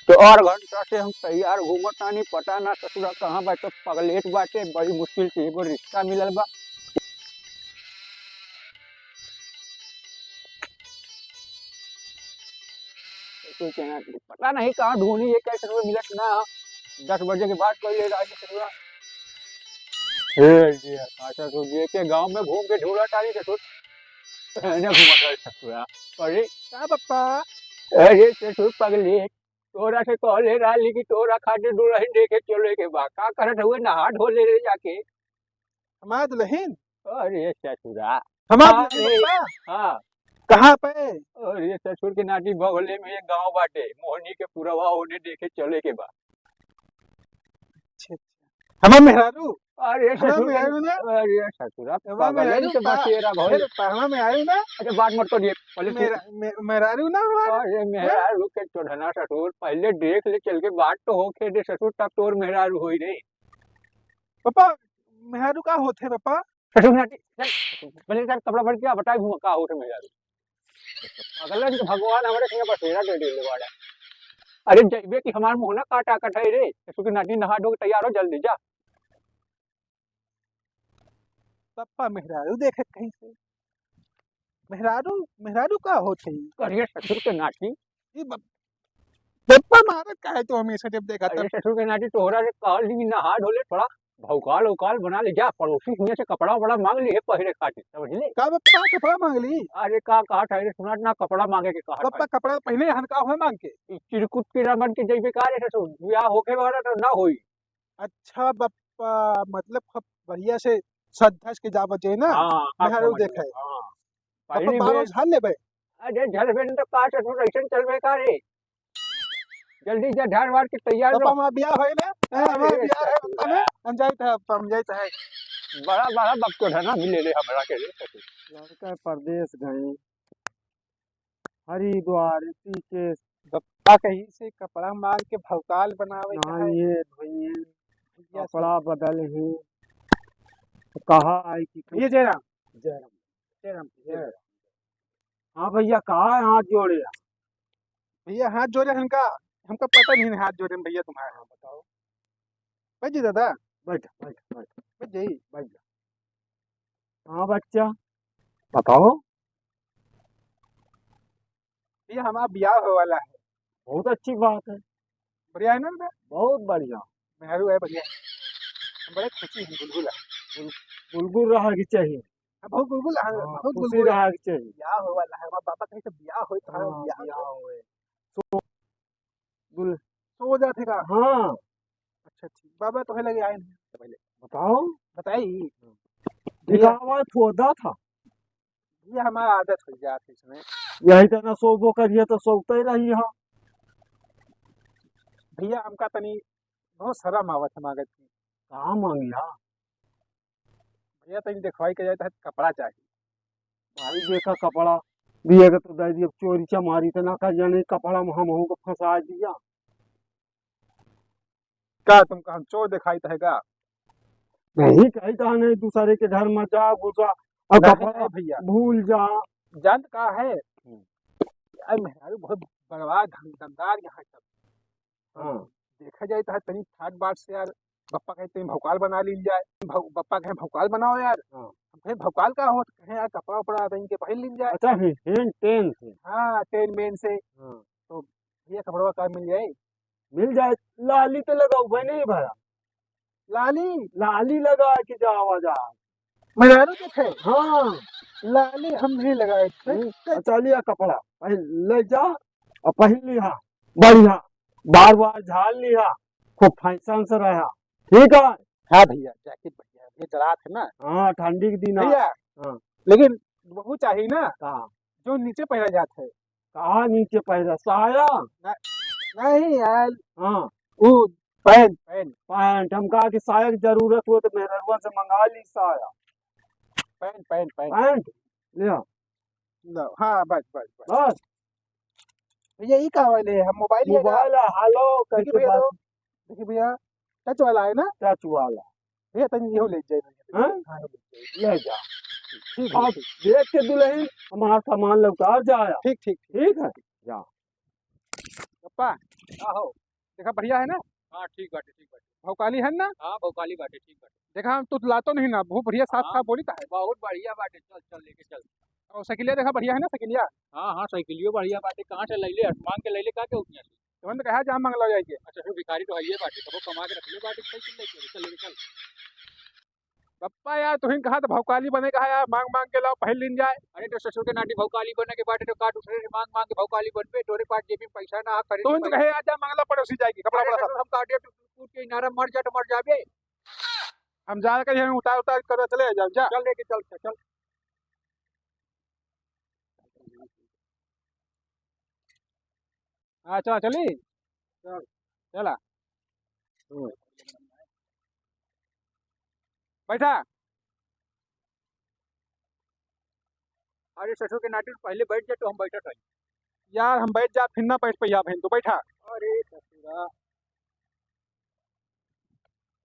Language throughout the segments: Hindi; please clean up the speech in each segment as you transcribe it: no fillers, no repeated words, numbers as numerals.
तो और घंटा से हम तैयार घूमत तानी, पता ना ससुरा कहाँ बाटे, पगलेट बाटे, बड़ी मुश्किल से एगो रिक्शा मिलल बा। कोई कहना पता नहीं कहाँ ढूंढी, ये कैसे ससुरा मिलत ना। 10 बजे के बाद कोई ले रहा ससुरा। हे ये अच्छा तो ये के गांव में घूम के ढूंढा तानी ससुर ने घूमत रहे ससुरा। अरे का पप्पा अरे ससुर पगलेट, तोरा से कहले रहली कि तोरा खातिर दुल्हन देखे चले के बा, का करत हुए नहा धो ले रे जाके। हमार दुल्हन अरे ससुरा हमार दुल्हन अरे पप्पा हाँ, कहाँ पे? अरे ससुर के नाटी बगले में एक गांव बाटे, मोहनी के पुरवा होने देखे चले के बा। अच्छा अच्छा हमार मेहरारू अरे हमार ससुर के मेहरारू ना अरे ससुरा हमार पगलन मेहरारू के बसेरा भइल। फिर हमार मेहरारू ना अच्छा बात मत करिए पहले तू। मेहरारू ना हमार अरे हैं? मेहरारू के चोढ़ना ससुर, पहले देख ले चल के बात तो होके दे ससुर, तब तोर मेहरारू होई रे। पप्पा मेहरारू का होते पप्पा? ससुर नाटी चल पहले कर कपड़ा भर के बता घूम का होते मेहरारू। पगलन के भगवान हमारे संगे बसेरा दे देले बाड़ा। अरे जइबे कि हमार मुंह ना काटा कटाई रे, ससुर के नाटी नहा धो के तैयार हो जल्दी जा। पप्पा मेहरारू देखे कहीं से मेहरारू मेहरारू का होते? करिए ससुर के नाटी। ये पप्पा मारत का है तो हमेशा जब देखा अरे तब ससुर के नाटी तोहरा से कहल ली नहा धो ले, थोड़ा भौकाल उकाल बना ले, जा पड़ोसी हियां से कपड़ा वपड़ा मांग ली है पहरे खातिर, समझ ले। का पप्पा कपड़ा मांग ली? अरे का कहा था रे, सुना ना कपड़ा मांगे के कहा था। पप्पा कपड़ा पहले हनका हुआ मांग के? ई चिरकुट के रमन के जइबे का रे ससुर, ब्याह होके वाला तो ना होई। अच्छा पप्पा मतलब खूब बढ़िया से सज धज के जावत जे ना हाँ अब मेहरारू समझ में देखे हाँ। पप्पा पहली बाल बेर झाड़ लेबे। अरे झलबे न तो का ससुर ऐसन चलबे का रे, जल्दी जा झाड़ वाड़ के तैयार पप्पा रहो। हमारा ब्याह है ना हमारा अरे ब्याह है पप्पा ससुरा ने हम जाइत है पप्पा हम जाइत है। बड़ा बड़ा बक्तो है ना मिले रे हमरा के रे ससुर। लड़का परदेश गए हरिद्वार ऋषिकेश पप्पा कहीं से कपड़ा मांग के भौकाल बनावे का है नहाइए धोइए भैया से। कपड़ा बदले तो कहा आई कि ये जयराम जयराम जयराम जय हाँ भैया कहा है हाथ जोड़े भैया हाथ जोड़े हमका हमको पता नहीं है हाथ जोड़े भैया तुम्हारे। हाँ बताओ बच जी दादा बैठ बैठ बैठ बच जाई। बैठ जा हाँ बच्चा बताओ। भैया हमारा ब्याह हो वाला है। बहुत अच्छी बात है, बढ़िया है ना बेटा? बहुत बढ़िया। मेहरू है बढ़िया हम बड़े खुशी हैं बुलबुल है। बुलबुल रहा की चाहिए। बहुत बुलबुल है हाँ, बहुत खुशी बुलबुल है। रहा की चाहिए। ब्याह हो वाला है हमारा पापा कहीं से ब्याह हो तो हाँ ब्याह ब्याह हो हुए सो जाते का। हाँ अच्छा ठीक बाबा तो है लगे आए नहीं तो पहले बताओ। बताइए दिखावा थोड़ा था भैया हमारा आदत हो जाती इसमें। यही तो ना सोबो करिए तो सोते रही हाँ। भैया हमका तनी बहुत शर्म आवत है मांगत की। कहाँ मांगिया भैया तनी देखवाई के जाए तो कपड़ा चाहिए। भाई देखा कपड़ा दिए तो दे दिए, चोरी चमारी तो ना कर जाने कपड़ा हम को फंसा दिया। क्या तुमको हम चोर दिखाई तो है का? नहीं कहता नहीं दूसरे के घर में जा घुसा और नहीं कपड़ा भैया भूल जा। जान का है यार मेहरारू बहुत बर्बाद धमदार यहाँ सब। हाँ देखा जाए तो तनी ठाट बाट से यार पप्पा कहते हैं भौकाल बना ली जाए पप्पा कहे भौकाल बनाओ यार। हाँ हम कहे भौकाल का हो तो कहे यार कपड़ा उपड़ा तनी के पहन ली जाए। अच्छा हेन टेन से हाँ टेन मेन से हाँ तो भैया कपड़ा का मिल जाए। मिल जाए। लाली तो लगाओ भाई नहीं भरा, लाली लाली लगा के जावा जा। मेहरारू देखे हाँ लाली हम नहीं लगाए थे। अच्छा लिया कपड़ा पहन ले जा और पहन लिया बढ़िया, बार बार झाड़ लिया, खूब फैशन से रहा। ठीक है हाँ भैया जैकेट भैया ये जरा थे ना हाँ ठंडी के दिन भैया हाँ लेकिन वो चाहिए ना कहा जो नीचे पहना जाता है। कहा नीचे पहना साया। नहीं यार हाँ वो पैंट पैंट पैंट हम कहा कि साया की जरूरत हो तो मेहरुआ से मंगा ली साया पैंट पैंट पैंट पैंट लिया लो हाँ बस बस बस बस। भैया ये कहा वाले हम मोबाइल मोबाइल है हेलो देखिए कैसे भैया बात तो देखिए भैया टच वाला है ना टच वाला भैया तनी ये ले जाए। हाँ हाँ ले जाइए। ले जा। ठीक है अब देख के दुल्हन हमारा सामान लौटा जाया। ठीक ठीक ठीक है जा। पप्पा हाँ हो। देखा बढ़िया है ना, हाँ ठीक बाटे ठीक बाटे। भौकाली है ना, हाँ भौकाली बाटे ठीक बाटे। देखा हम तो लातो नहीं ना, बहुत बढ़िया साफ हाँ। साफ बोली है। बहुत बढ़िया बाटे, चल चल लेके चल। और साइकिलिया देखा बढ़िया है ना, साइकिलिया हाँ हाँ साइकिलियो बढ़िया बाटे। कहाँ से लैले मांग के लैले का के उठिया से? तुमने तो कहा जहाँ मांग लो जाइए। अच्छा फिर भिखारी तो है बाटे, सबो कमा के रख ले बाटे, साइकिल लेके चल लेके चल। पप्पा यार तुम कहा तो भौकाली बने कहा यार, मांग मांग के लाओ पहल दिन जाए। अरे तो ससुर के नाटी भौकाली बने के बाटे तो का दूसरे से मांग मांग के भौकाली बनबे, तोरे पास जेब में पैसा ना खरीद। तुम तो कहे आज मांगला पड़ोसी जाएगी कपड़ा अरे बड़ा सब। ससुर हम काटे टूट के इनारा मर जा तो मर जाबे। हम जा कर हम उतार उतार कर चले जाओ जा। चल लेके चल चल। हाँ चला चली चल। चला बैठा। अरे ससुर के नाटी पहले बैठ जा तो हम बैठा था। यार हम बैठ जा फिर ना बैठ पैया बहन तो बैठा। अरे ससुरा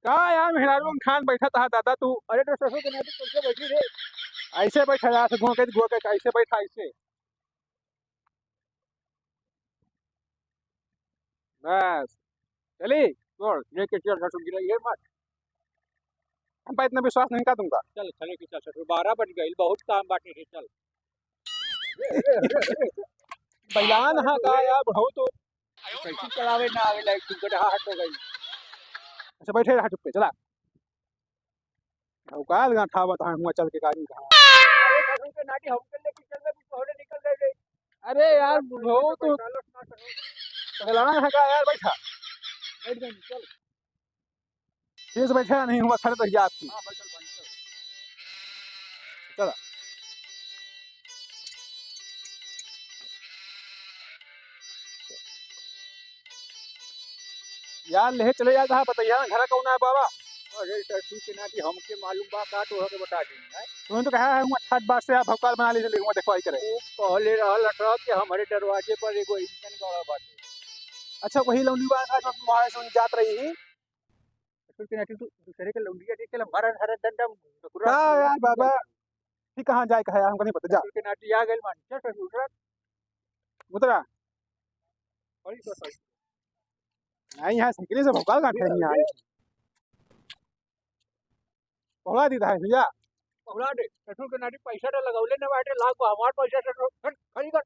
का यार मेहरारू खान बैठा था दादा तू। अरे तो ससुर के नाटी कैसे बैठी रे? ऐसे बैठा यार घो के ऐसे बैठा ऐसे बस चली। छोड़ लेके चल ससुर गिरा ये मत। हम पर इतना विश्वास नहीं का तुमका। चल चले के चल ससुर, 12 बज गई, बहुत काम बाटे रे चल। बैलान हाँ का यार बढ़ो तो। कैसे चलावे ना आवे लाइक तू गधा हट हो गई। अच्छा बैठे रहा चुप पे चला। औकात गा था बता हुआ चल के गाड़ी कहाँ। अरे ससुर के नाटी हमके लेके चल रहे तू निकल गए रे। अरे यार बुढ़ो तो बैलान हाँ का यार बैठा। बैठ गई चल। ठीक से बैठा नहीं हुआ खड़े तो याद की। हां बैठल बन चल। चला यार ले चले जा कहा बताइए घर कौन है बाबा। अरे ससुर के नाटी हमके मालूम बा का तो के बता दी है। तुमने तो कहा है हुआ 68 बार से आप भौकाल बना लीजिए हुआ देखवाई करे। वो पहले रहल ट्रक के हमारे दरवाजे पर एगो इंजन गड़ा बाटे। अच्छा वही लौंडी वाला जो तुम्हारे से जात रही है। ससुर के नाटी तू दूसरे के लौंडिया देख के हमारा हर डंडम का यार बाबा ठीक कहाँ जाए कहा यार हमको नहीं पता जा। ससुर के नाटी आ गइल मान चल ससुर उतरा बड़ी तो सही। नहीं यहाँ साइकिल से भौकाल काटे नहीं आए। पहुला दी था भैया। पहुला दे ससुर के नाटी पैसा तो लगौले ना बाटे, लाख हमार पैसा ससुर हट खड़ी कर।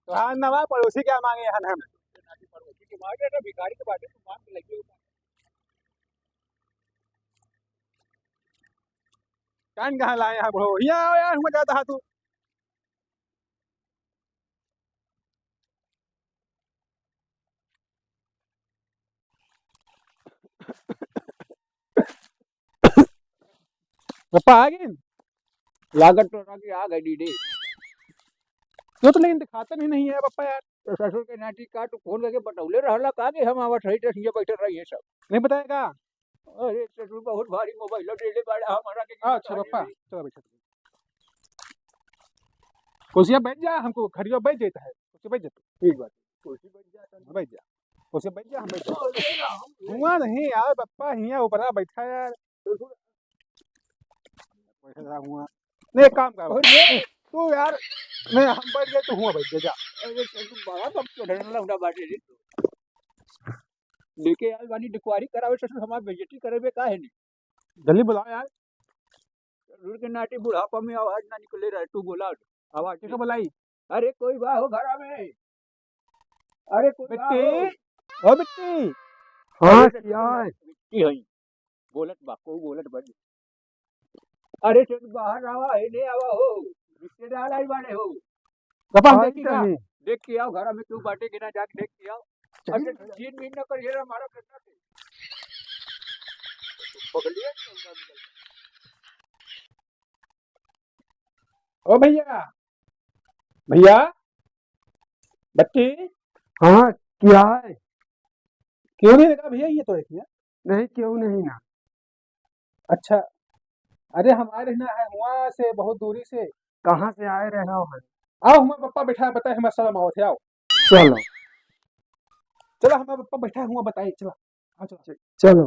तो हाँ नवा पड़ोसी क्या मांगे यहाँ हम। नाटी पड़ोसी के मांगे ना भिखारी के बाटे तू मांग के लगी हो। कान कहाँ लाए यहाँ बढ़ो यहाँ आओ यार हुआ जाता है तू। पप्पा आ गए। लागत तो ना कि आ गई दीदी। तो लेकिन दिखाते नहीं है पप्पा यार। तो ससुर के नाटी का तू फोन करके बतौले रहला का कि हम आवत रही थे बैठे रही है सब। नहीं बताएगा। अरे ससुर बहुत भारी मोबाइल ले बड़ा हमारा के अच्छा पप्पा चलो बैठो। कुर्सिया बैठ जा हमको खड़ियो बैठ जाता है कुर्सी बैठ जाते। ठीक बात कुर्सी बैठ जा बैठ जा कुर्सी बैठ जा हम बैठ जा। हुआ नहीं यार पप्पा हिया ऊपर बैठा यार। बैठा हुआ नहीं एक काम कर तू यार। नहीं हम बैठ गए तो हुआ बैठ जा। अरे ससुर बड़ा कब चढ़ने लौंडा बाटे रे लेके आल बानी डिक्वारी करावे ससुर हमार बेइज्जती करेबे काहे नहीं। जल्दी बुलाओ यार। ससुर के नाटी बुढ़ापा में आवाज ना निकले रहे तू बोला आवाज किसको बुलाई। अरे कोई बा हो घर में। अरे कोई बा बिट्टी हो। ओ बिट्टी। हाँ क्या है? की हई बोलत बा को बोलत बड़ी। अरे चल बाहर आवा है ले आवा हो रिश्तेदार आई बाड़े हो। पापा हम आई देखी का। नहीं। देख के आओ घर में तू बाटे के ना जाके देख के आओ। अरे चीन मीन न कर ये हमारा कितना से पकड़िए। ओ भैया भैया बच्ची हाँ क्या है? क्यों नहीं देखा भैया ये तो देखिए। नहीं क्यों नहीं ना। अच्छा अरे हमारे ना है हुआ से बहुत दूरी से। कहाँ से आए रहे हो? आओ हमारा पप्पा बैठा है बताए हमारा सलाम आओ थे आओ। चलो चलो हमारा पप्पा बैठा है हुआ बताइए चलो। हाँ चलो चलो।